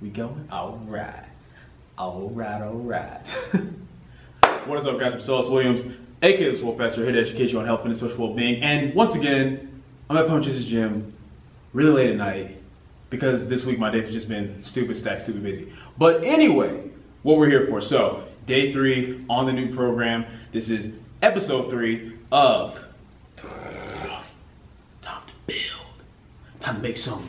We going? All right. All right, all right. What is up, guys? I'm Silas Williams, aka TheSwolefessor, here to educate you on health and social well-being. And once again, I'm at Punch's gym really late at night because this week my days have just been stupid stacked, stupid busy. But anyway, what we're here for. So, day 3 on the new program. This is episode 3 of Time to Build. Time to make some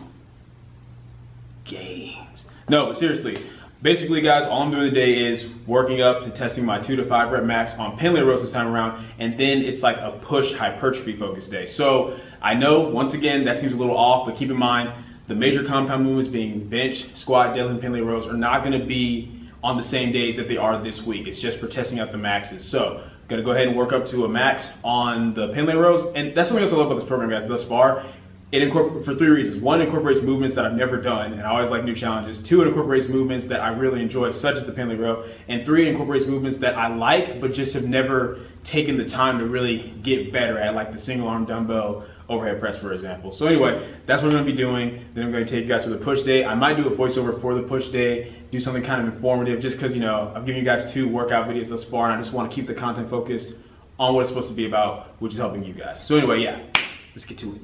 gains. No, but seriously, basically guys, all I'm doing today is working up to testing my 2 to 5 rep max on Pendlay Row this time around, and then it's like a push hypertrophy focused day. So I know, once again, that seems a little off, but keep in mind, the major compound movements being bench, squat, deadlift, and Pendlay rows are not gonna be on the same days that they are this week. It's just for testing out the maxes. So gonna go ahead and work up to a max on the Pendlay rows, and that's something else I love about this program, guys, thus far. It incorporates, for 3 reasons. 1, it incorporates movements that I've never done, and I always like new challenges. 2, it incorporates movements that I really enjoy, such as the Pendlay Row. And 3, it incorporates movements that I like, but just have never taken the time to really get better at, like the single arm dumbbell overhead press, for example. So anyway, that's what I'm gonna be doing. Then I'm gonna take you guys through the push day. I might do a voiceover for the push day, do something kind of informative, just because, you know, I've given you guys 2 workout videos thus far, and I just wanna keep the content focused on what it's supposed to be about, which is helping you guys. So anyway, yeah, let's get to it.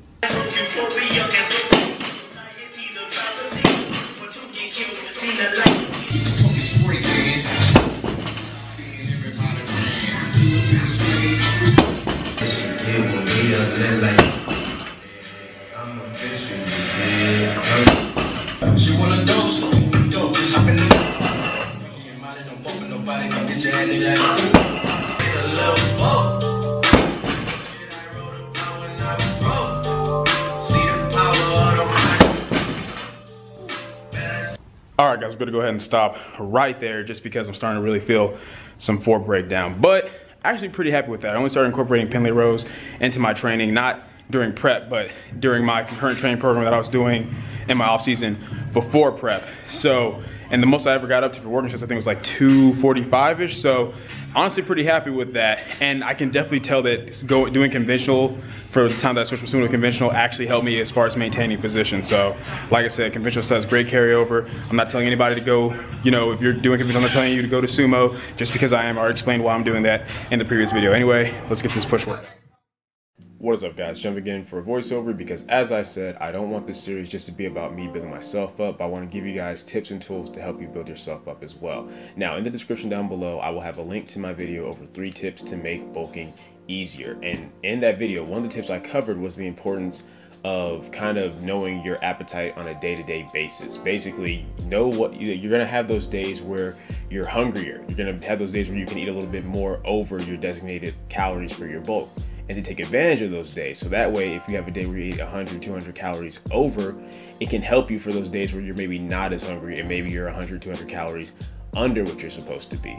She wanna dose, just hop in the don't fuck with nobody, don't get your hand in that. Get a little boat. All right, guys, I'm gonna go ahead and stop right there just because I'm starting to really feel some form breakdown. But actually pretty happy with that. I only started incorporating Pendlay rows into my training, not during prep, but during my concurrent training program that I was doing in my off season before prep. So, and the most I ever got up to for working since I think it was like 245-ish. So honestly pretty happy with that. And I can definitely tell that doing conventional for the time that I switched from sumo to conventional actually helped me as far as maintaining position. So like I said, conventional stuff is great carryover. I'm not telling anybody to go, you know, if you're doing conventional, I'm not telling you to go to sumo just because I am. I already explained why I'm doing that in the previous video. Anyway, let's get this push work. What is up, guys? Jumping in for a voiceover because, as I said, I don't want this series just to be about me building myself up. I want to give you guys tips and tools to help you build yourself up as well. Now, in the description down below, I will have a link to my video over 3 tips to make bulking easier. And in that video, one of the tips I covered was the importance of kind of knowing your appetite on a day-to-day basis. Basically, know what you're gonna have those days where you're hungrier. You're gonna have those days where you can eat a little bit more over your designated calories for your bulk, and to take advantage of those days. So that way, if you have a day where you eat 100, 200 calories over, it can help you for those days where you're maybe not as hungry and maybe you're 100, 200 calories under what you're supposed to be.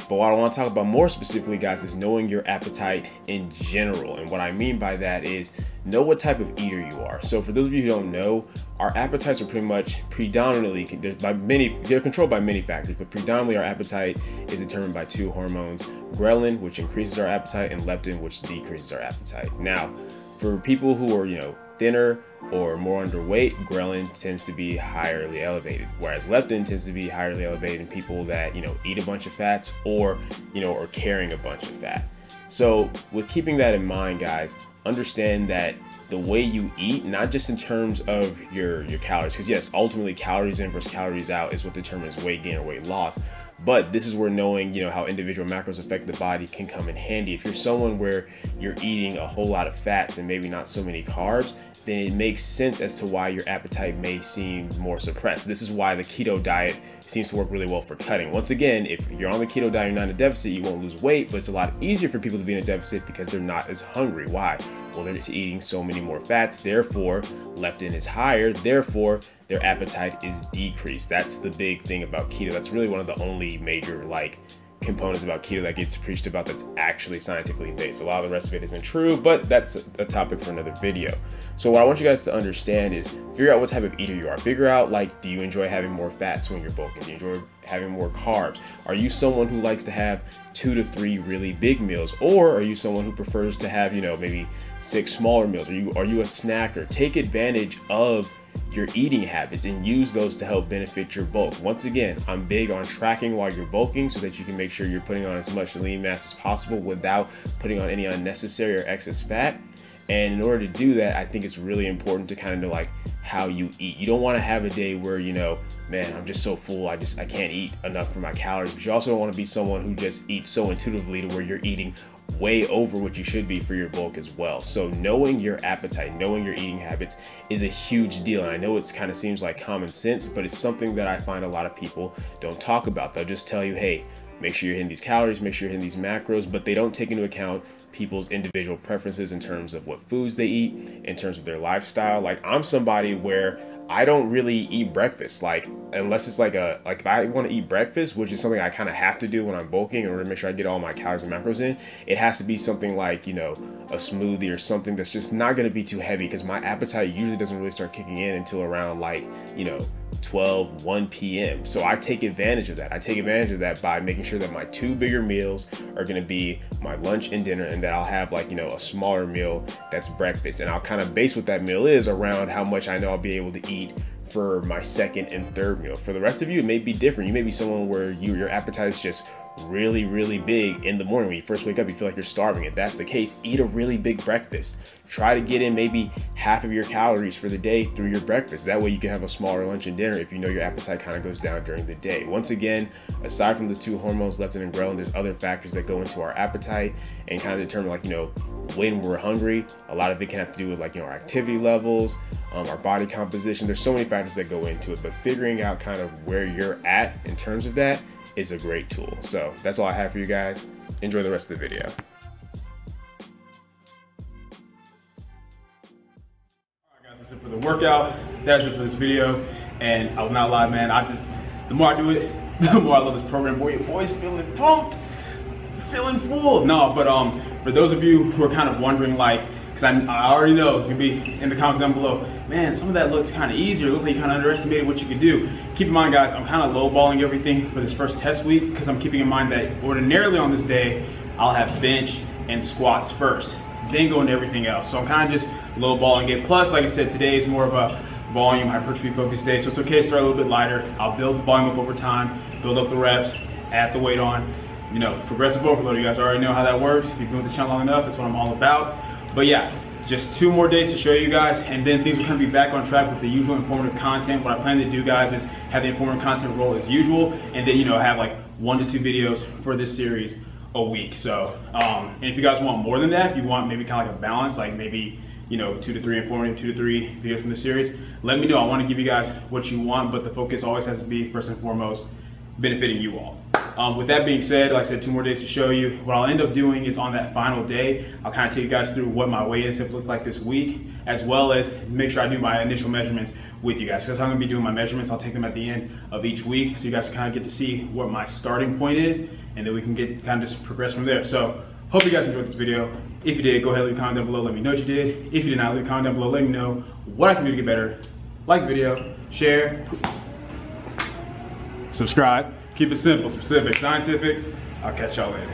But what I want to talk about more specifically, guys, is knowing your appetite in general. And what I mean by that is know what type of eater you are. So for those of you who don't know, our appetites are pretty much predominantly, they're controlled by many factors, but predominantly our appetite is determined by 2 hormones, ghrelin, which increases our appetite, and leptin, which decreases our appetite. Now, for people who are, you know, thinner or more underweight, ghrelin tends to be highly elevated, whereas leptin tends to be highly elevated in people that, you know, eat a bunch of fats or, you know, are carrying a bunch of fat. So with keeping that in mind, guys, understand that the way you eat, not just in terms of your calories, because yes, ultimately calories in versus calories out is what determines weight gain or weight loss. But this is where knowing, you know, how individual macros affect the body can come in handy. If you're someone where you're eating a whole lot of fats and maybe not so many carbs, then it makes sense as to why your appetite may seem more suppressed. This is why the keto diet seems to work really well for cutting. Once again, if you're on the keto diet, you're not in a deficit, you won't lose weight, but it's a lot easier for people to be in a deficit because they're not as hungry. Why? Well, they're eating so many more fats, therefore leptin is higher, therefore their appetite is decreased. That's the big thing about keto. That's really one of the only major components about keto that gets preached about that's actually scientifically based. A lot of the rest of it isn't true, but that's a topic for another video. So what I want you guys to understand is figure out what type of eater you are. Figure out, like, do you enjoy having more fats when you're bulking? Do you enjoy having more carbs? Are you someone who likes to have 2 to 3 really big meals? Or are you someone who prefers to have, you know, maybe 6 smaller meals? Are you a snacker? Take advantage of your eating habits and use those to help benefit your bulk. Once again, I'm big on tracking while you're bulking so that you can make sure you're putting on as much lean mass as possible without putting on any unnecessary or excess fat. And in order to do that, I think it's really important to kind of know like how you eat. You don't want to have a day where, you know, man, I'm just so full, I can't eat enough for my calories. But you also don't want to be someone who just eats so intuitively to where you're eating way over what you should be for your bulk as well. So knowing your appetite, knowing your eating habits is a huge deal. And I know it kind of seems like common sense, but it's something that I find a lot of people don't talk about. They'll just tell you, hey, make sure you're hitting these calories, make sure you're hitting these macros, but they don't take into account people's individual preferences in terms of what foods they eat, in terms of their lifestyle. Like, I'm somebody where I don't really eat breakfast, like unless it's like if I want to eat breakfast, which is something I kind of have to do when I'm bulking in order to make sure I get all my calories and macros in, it has to be something like, you know, a smoothie or something that's just not going to be too heavy, because my appetite usually doesn't really start kicking in until around like, you know, 1 p.m. So I take advantage of that. I take advantage of that by making sure that my 2 bigger meals are going to be my lunch and dinner, and that I'll have like, you know, a smaller meal that's breakfast. And I'll kind of base what that meal is around how much I know I'll be able to eat for my second and third meal. For the rest of you, it may be different. You may be someone where your appetite is just really, really big in the morning. When you first wake up, you feel like you're starving. If that's the case, eat a really big breakfast. Try to get in maybe half of your calories for the day through your breakfast. That way you can have a smaller lunch and dinner if you know your appetite kind of goes down during the day. Once again, aside from the 2 hormones, leptin and ghrelin, there's other factors that go into our appetite and kind of determine, like, you know, when we're hungry. A lot of it can have to do with, like, you know, our activity levels, our body composition. There's so many factors that go into it, but figuring out kind of where you're at in terms of that is a great tool. So that's all I have for you guys. Enjoy the rest of the video. Alright guys, that's it for the workout. That's it for this video. And I will not lie, man, the more I do it, the more I love this program. Boy, your boy's feeling pumped, feeling full. No, but for those of you who are kind of wondering, like, because I already know it's gonna be in the comments down below, man, some of that looks kind of easier. It looked like you kind of underestimated what you could do. Keep in mind, guys, I'm kind of lowballing everything for this first test week, because I'm keeping in mind that ordinarily on this day, I'll have bench and squats first, then go into everything else. So I'm kind of just lowballing it. Plus, like I said, today is more of a volume hypertrophy focused day, so it's okay to start a little bit lighter. I'll build the volume up over time, build up the reps, add the weight on. You know, progressive overload, you guys already know how that works. If you've been with this channel long enough, that's what I'm all about. But yeah, just 2 more days to show you guys, and then things will kind of be back on track with the usual informative content. What I plan to do, guys, is have the informative content roll as usual, and then, you know, have like 1 to 2 videos for this series a week. So, and if you guys want more than that, if you want maybe kind of like a balance, like maybe, you know, 2 to 3 informative, 2 to 3 videos from the series, let me know. I want to give you guys what you want, but the focus always has to be, first and foremost, benefiting you all. With that being said, like I said, 2 more days to show you. What I'll end up doing is on that final day, I'll kind of take you guys through what my weigh-ins have looked like this week, as well as make sure I do my initial measurements with you guys. Because I'm going to be doing my measurements, I'll take them at the end of each week, so you guys kind of get to see what my starting point is, and then we can get kind of just progress from there. So, hope you guys enjoyed this video. If you did, go ahead and leave a comment down below, let me know what you did. If you did not, leave a comment down below, let me know what I can do to get better. Like the video, share, subscribe. Keep it simple, specific, scientific. I'll catch y'all later.